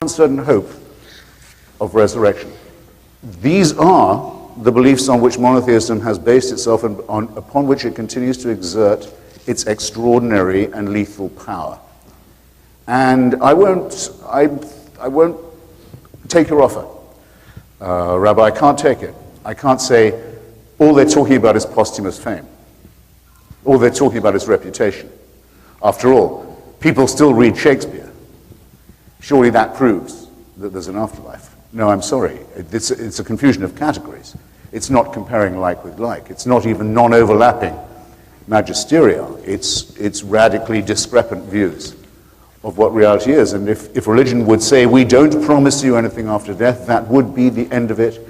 certain hope of resurrection. These are the beliefs on which monotheism has based itself and upon which it continues to exert its extraordinary and lethal power. And I won't take your offer, Rabbi. I can't take it. I can't say all they're talking about is posthumous fame. All they're talking about is reputation. After all, people still read Shakespeare. Surely that proves that there's an afterlife. No, I'm sorry. It's a confusion of categories. It's not comparing like with like. It's not even non-overlapping magisterial. It's radically discrepant views of what reality is. And if religion would say, we don't promise you anything after death, that would be the end of it.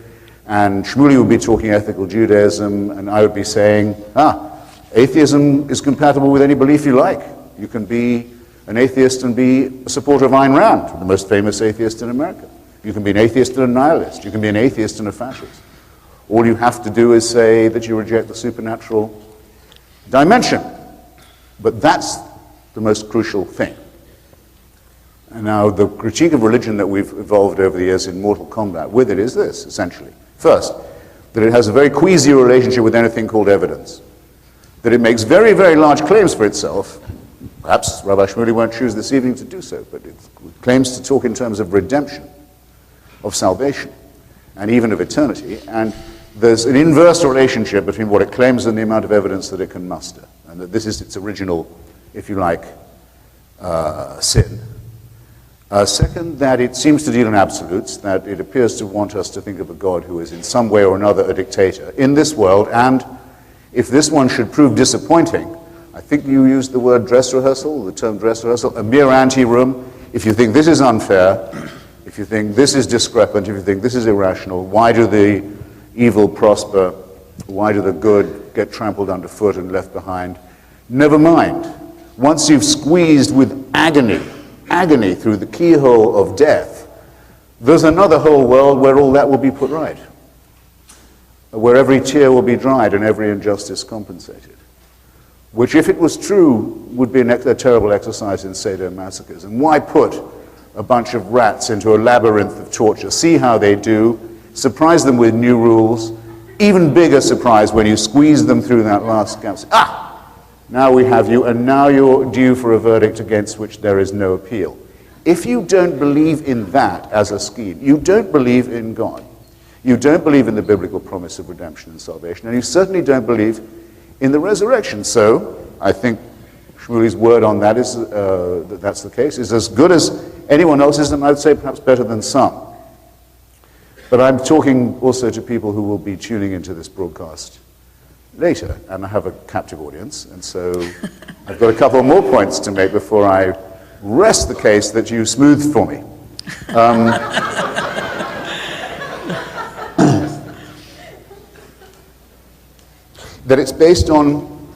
And Shmuley would be talking ethical Judaism, and I would be saying, atheism is compatible with any belief you like. You can be an atheist and be a supporter of Ayn Rand, the most famous atheist in America. You can be an atheist and a nihilist. You can be an atheist and a fascist. All you have to do is say that you reject the supernatural dimension. But that's the most crucial thing. And now the critique of religion that we've evolved over the years in Mortal Kombat with it is this, essentially. First, that it has a very queasy relationship with anything called evidence. That it makes very, very large claims for itself. Perhaps Rabbi Shmuley won't choose this evening to do so, but it claims to talk in terms of redemption, of salvation, and even of eternity. And there's an inverse relationship between what it claims and the amount of evidence that it can muster. And that this is its original, if you like, sin. Second, that it seems to deal in absolutes, that it appears to want us to think of a God who is in some way or another a dictator in this world, and if this one should prove disappointing, I think you used the word dress rehearsal, the term dress rehearsal, a mere ante-room. If you think this is unfair, if you think this is discrepant, if you think this is irrational, why do the evil prosper? Why do the good get trampled underfoot and left behind? Never mind. Once you've squeezed with agony through the keyhole of death, there's another whole world where all that will be put right, where every tear will be dried and every injustice compensated, which, if it was true, would be a terrible exercise in sadomasochism. And why put a bunch of rats into a labyrinth of torture? See how they do, surprise them with new rules, even bigger surprise when you squeeze them through that last gap. Now we have you, and now you're due for a verdict against which there is no appeal. If you don't believe in that as a scheme, you don't believe in God, you don't believe in the biblical promise of redemption and salvation, and you certainly don't believe in the resurrection. So I think Shmuley's word on that is that that's the case, is as good as anyone else's, and I would say perhaps better than some. But I'm talking also to people who will be tuning into this broadcast later, and I have a captive audience, and so I've got a couple more points to make before I rest the case that you smoothed for me. That it's based on,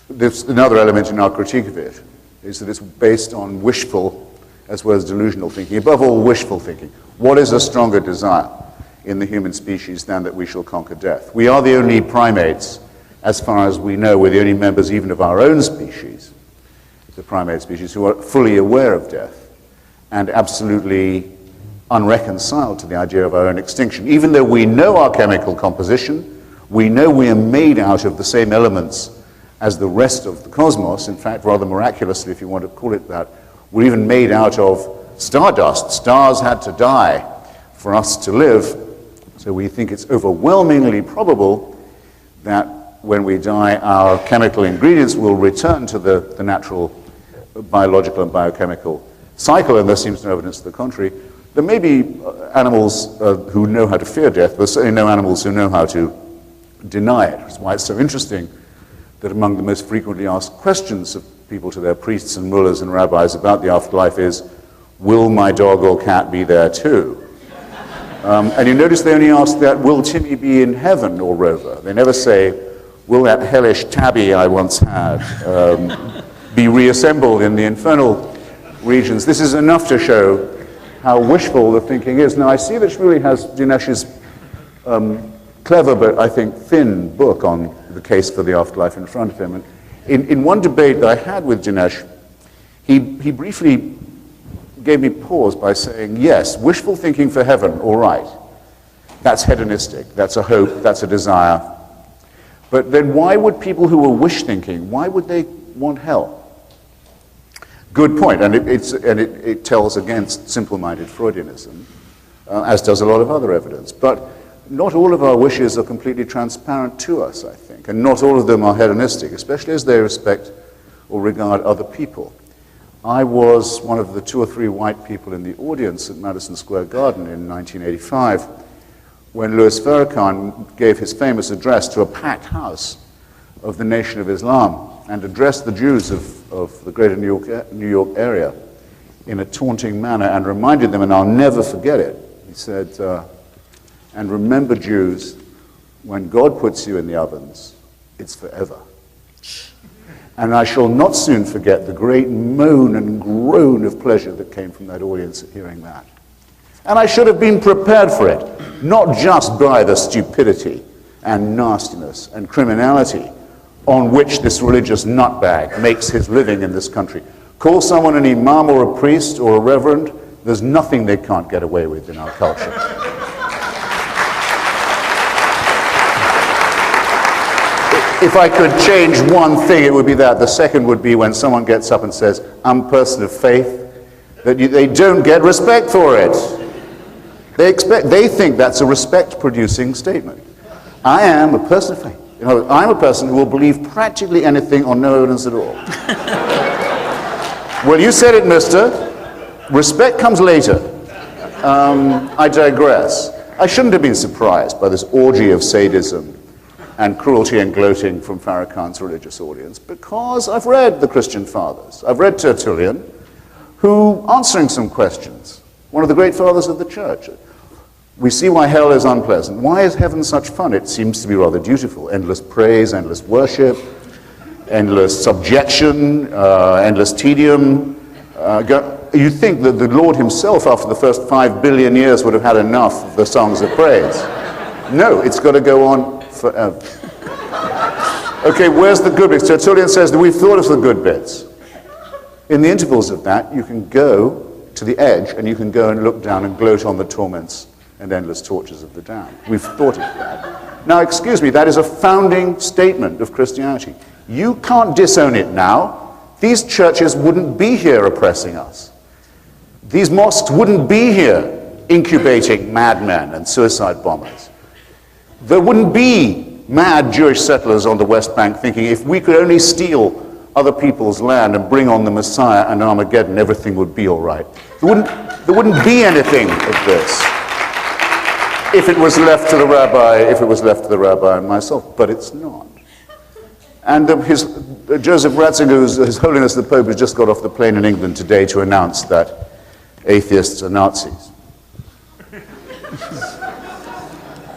this, another element in our critique of it, is that it's based on wishful as well as delusional thinking, above all wishful thinking. What is a stronger desire in the human species than that we shall conquer death? We are the only primates, as far as we know, we're the only members even of our own species, the primate species, who are fully aware of death and absolutely unreconciled to the idea of our own extinction. Even though we know our chemical composition, we know we are made out of the same elements as the rest of the cosmos. In fact, rather miraculously, if you want to call it that, we're even made out of stardust. Stars had to die for us to live. So we think it's overwhelmingly probable that when we die, our chemical ingredients will return to the natural biological and biochemical cycle, and there seems no evidence to the contrary. There may be animals who know how to fear death, but there's certainly no animals who know how to deny it. That's why it's so interesting that among the most frequently asked questions of people to their priests and mullahs and rabbis about the afterlife is, will my dog or cat be there too? And you notice they only ask that, will Timmy be in heaven or Rover? They never say, will that hellish tabby I once had be reassembled in the infernal regions? This is enough to show how wishful the thinking is. Now, I see that Shmuley has Dinesh's clever but, I think, thin book on the case for the afterlife in front of him. And in one debate that I had with Dinesh, he briefly gave me pause by saying, yes, wishful thinking for heaven, all right. That's hedonistic, that's a hope, that's a desire. But then why would people who were wish thinking, why would they want hell? Good point, and it tells against simple-minded Freudianism, as does a lot of other evidence. But not all of our wishes are completely transparent to us, I think, and not all of them are hedonistic, especially as they respect or regard other people. I was one of the 2 or 3 white people in the audience at Madison Square Garden in 1985 when Louis Farrakhan gave his famous address to a packed house of the Nation of Islam and addressed the Jews of the greater New York area in a taunting manner and reminded them, and I'll never forget it, he said, and remember, Jews, when God puts you in the ovens, it's forever. And I shall not soon forget the great moan and groan of pleasure that came from that audience at hearing that. And I should have been prepared for it, not just by the stupidity and nastiness and criminality on which this religious nutbag makes his living in this country. Call someone an imam or a priest or a reverend, there's nothing they can't get away with in our culture. If I could change one thing, it would be that. The second would be when someone gets up and says, I'm a person of faith, that they don't get respect for it. They think that's a respect-producing statement. I am a person of faith. You know, I'm a person who will believe practically anything on no evidence at all. Well, you said it, mister. Respect comes later. I digress. I shouldn't have been surprised by this orgy of sadism and cruelty and gloating from Farrakhan's religious audience, because I've read the Christian fathers. I've read Tertullian, who, answering some questions, one of the great fathers of the church, we see why hell is unpleasant. Why is heaven such fun? It seems to be rather dutiful. Endless praise, endless worship, endless subjection, endless tedium. You'd think that the Lord himself, after the first 5 billion years, would have had enough of the songs of praise. No, it's got to go on forever. Okay, where's the good bits? Tertullian says that we've thought of the good bits. In the intervals of that, you can go to the edge and you can go and look down and gloat on the torments and endless tortures of the damned. We've thought of that. Now, excuse me, that is a founding statement of Christianity. You can't disown it now. These churches wouldn't be here oppressing us. These mosques wouldn't be here incubating madmen and suicide bombers. There wouldn't be mad Jewish settlers on the West Bank thinking if we could only steal other people's land and bring on the Messiah and Armageddon, everything would be all right. There wouldn't be anything of this if it was left to the rabbi, and myself, but it's not. And Joseph Ratzinger, His Holiness the Pope, has just got off the plane in England today to announce that atheists are Nazis.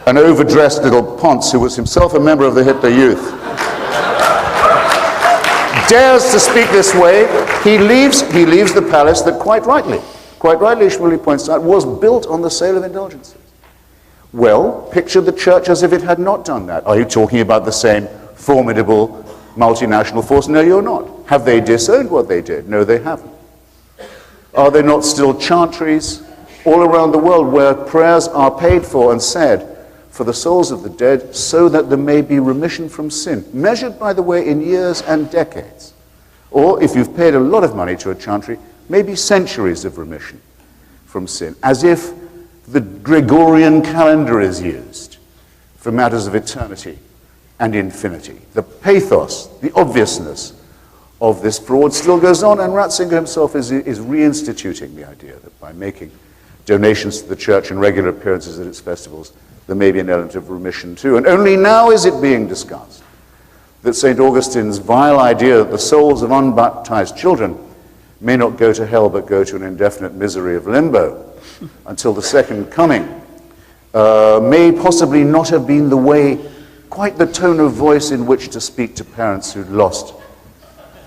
An overdressed little ponce who was himself a member of the Hitler Youth dares to speak this way. He leaves the palace that quite rightly, Shmuley points out, was built on the sale of indulgences. Well, picture the church as if it had not done that. Are you talking about the same formidable multinational force? No, you're not. Have they disowned what they did? No, they haven't. Are there not still chantries all around the world where prayers are paid for and said for the souls of the dead so that there may be remission from sin, measured, by the way, in years and decades? Or, if you've paid a lot of money to a chantry, maybe centuries of remission from sin, as if the Gregorian calendar is used for matters of eternity and infinity. The pathos, the obviousness of this fraud still goes on, and Ratzinger himself is reinstituting the idea that by making donations to the church and regular appearances at its festivals, there may be an element of remission too. And only now is it being discussed that St. Augustine's vile idea that the souls of unbaptized children may not go to hell but go to an indefinite misery of limbo until the second coming may possibly not have been the way, quite the tone of voice in which to speak to parents who'd lost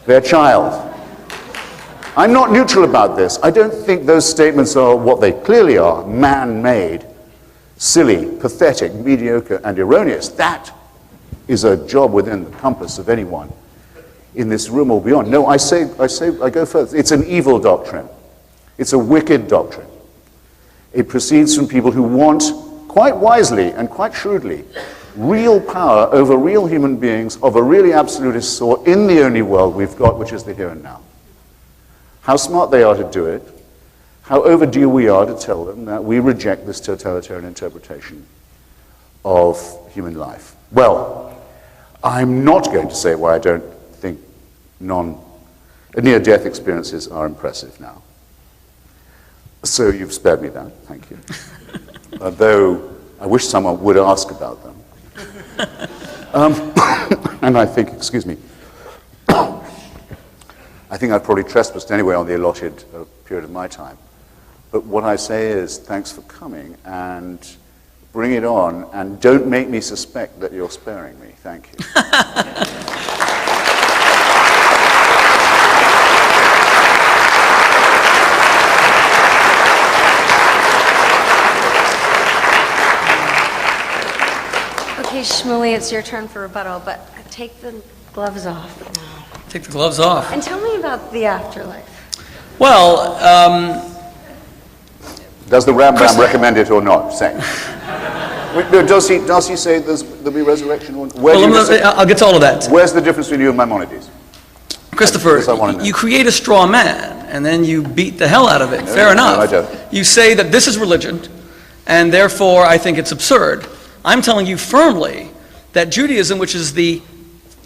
their child. I'm not neutral about this. I don't think those statements are what they clearly are, man-made, silly, pathetic, mediocre, and erroneous. That is a job within the compass of anyone in this room or beyond. No, I go further. It's an evil doctrine. It's a wicked doctrine. It proceeds from people who want, quite wisely and quite shrewdly, real power over real human beings of a really absolutist sort in the only world we've got, which is the here and now. How smart they are to do it, how overdue we are to tell them that we reject this totalitarian interpretation of human life. Well, I'm not going to say why I don't think near-death experiences are impressive now. So you've spared me that, thank you. Though I wish someone would ask about them. And I think, excuse me, I think I've probably trespassed anyway on the allotted period of my time. But what I say is thanks for coming, and bring it on, and don't make me suspect that you're sparing me. Thank you. Okay, Shmuley, it's your turn for rebuttal, but take the gloves off. Take the gloves off. And tell me about the afterlife. Well, does the Rambam recommend it or not? Say. Does he say there'll be resurrection? I'll get to all of that. Where's the difference between you and Maimonides? Christopher, you create a straw man, and then you beat the hell out of it. Fair enough. No, I don't. You say that this is religion, and therefore I think it's absurd. I'm telling you firmly that Judaism, which is the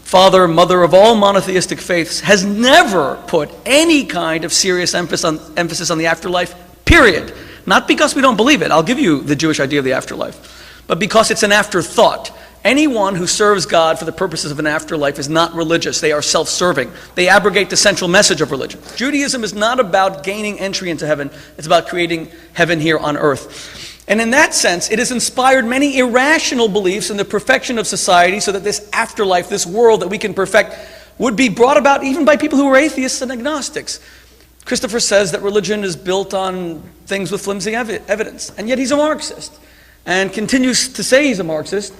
father, mother of all monotheistic faiths, has never put any kind of serious emphasis on the afterlife, period. Not because we don't believe it. I'll give you the Jewish idea of the afterlife. But because it's an afterthought. Anyone who serves God for the purposes of an afterlife is not religious. They are self-serving. They abrogate the central message of religion. Judaism is not about gaining entry into heaven. It's about creating heaven here on earth. And in that sense, it has inspired many irrational beliefs in the perfection of society so that this afterlife, this world that we can perfect, would be brought about even by people who are atheists and agnostics. Christopher says that religion is built on things with flimsy evidence, and yet he's a Marxist, and continues to say he's a Marxist,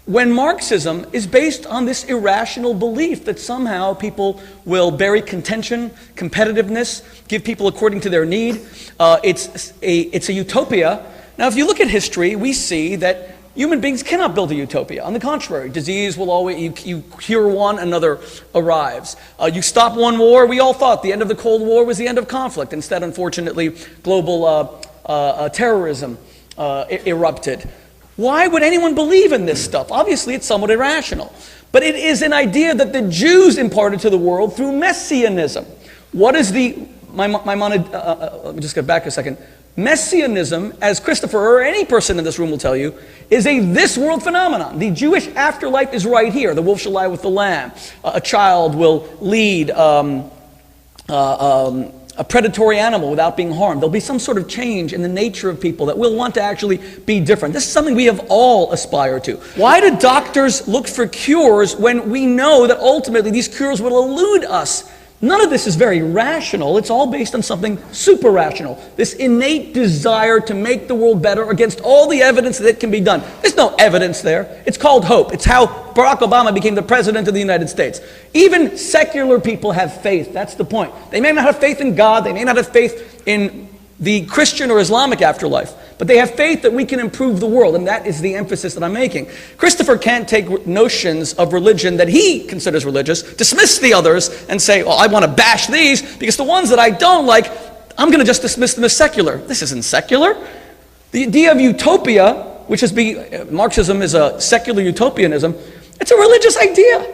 when Marxism is based on this irrational belief that somehow people will bury contention, competitiveness, give people according to their need. It's a utopia. Now, if you look at history, we see that human beings cannot build a utopia. On the contrary, disease will always, you cure one, another arrives. You stop one war, we all thought the end of the Cold War was the end of conflict. Instead, unfortunately, global terrorism erupted. Why would anyone believe in this stuff? Obviously, it's somewhat irrational. But it is an idea that the Jews imparted to the world through Messianism. What is the... let me just get back a second. Messianism, as Christopher or any person in this room will tell you, is a this-world phenomenon. The Jewish afterlife is right here. The wolf shall lie with the lamb. A child will lead a predatory animal without being harmed. There'll be some sort of change in the nature of people that will want to actually be different. This is something we have all aspired to. Why do doctors look for cures when we know that ultimately these cures will elude us? None of this is very rational. It's all based on something super rational. This innate desire to make the world better against all the evidence that it can be done. There's no evidence there. It's called hope. It's how Barack Obama became the president of the United States. Even secular people have faith. That's the point. They may not have faith in God. They may not have faith in the Christian or Islamic afterlife. But they have faith that we can improve the world, and that is the emphasis that I'm making. Christopher can't take notions of religion that he considers religious, dismiss the others, and say, well, I want to bash these, because the ones that I don't like, I'm going to just dismiss them as secular. This isn't secular. The idea of utopia, which is Marxism is a secular utopianism, it's a religious idea.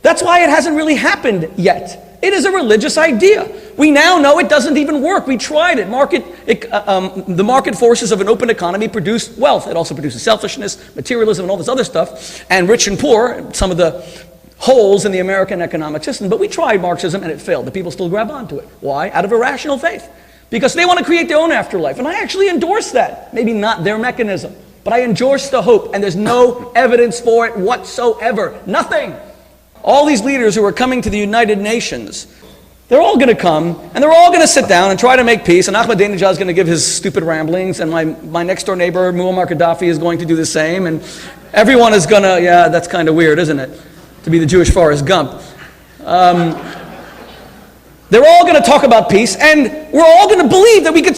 That's why it hasn't really happened yet. It is a religious idea. We now know it doesn't even work. We tried it. The market forces of an open economy produce wealth. It also produces selfishness, materialism, and all this other stuff. And rich and poor, some of the holes in the American economic system. But we tried Marxism and it failed. The people still grab onto it. Why? Out of irrational faith. Because they want to create their own afterlife. And I actually endorse that. Maybe not their mechanism. But I endorse the hope. And there's no evidence for it whatsoever. Nothing. All these leaders who are coming to the United Nations, they're all going to come, and they're all going to sit down and try to make peace, and Ahmadinejad is going to give his stupid ramblings, and my next-door neighbor, Muammar Gaddafi, is going to do the same, and everyone is going to, yeah, that's kind of weird, isn't it? To be the Jewish Forrest Gump. They're all going to talk about peace, and we're all going to believe that we could